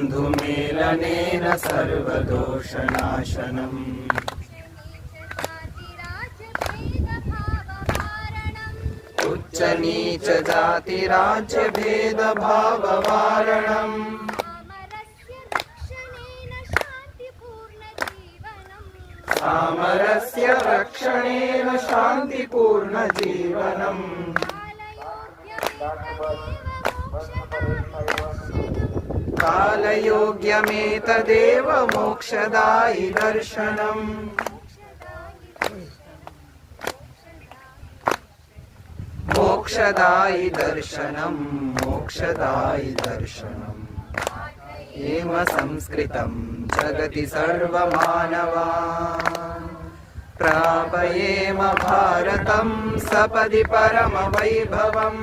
हिन्दुबन्धुमेलनेन सर्वदोषनाशनम् उच्च नीच जाति राज्य भेद भाव वारणम् सामरस्य रक्षणेन शान्तिपूर्ण जीवनम् कालयोग्यमेतदेव मोक्षदायि दर्शनम् मोक्षदायि दर्शनम् मोक्षदायि दर्शनम् एव संस्कृतं जगति सर्वमानवान् प्रापयेम भारतं सपदि परमवैभवम्।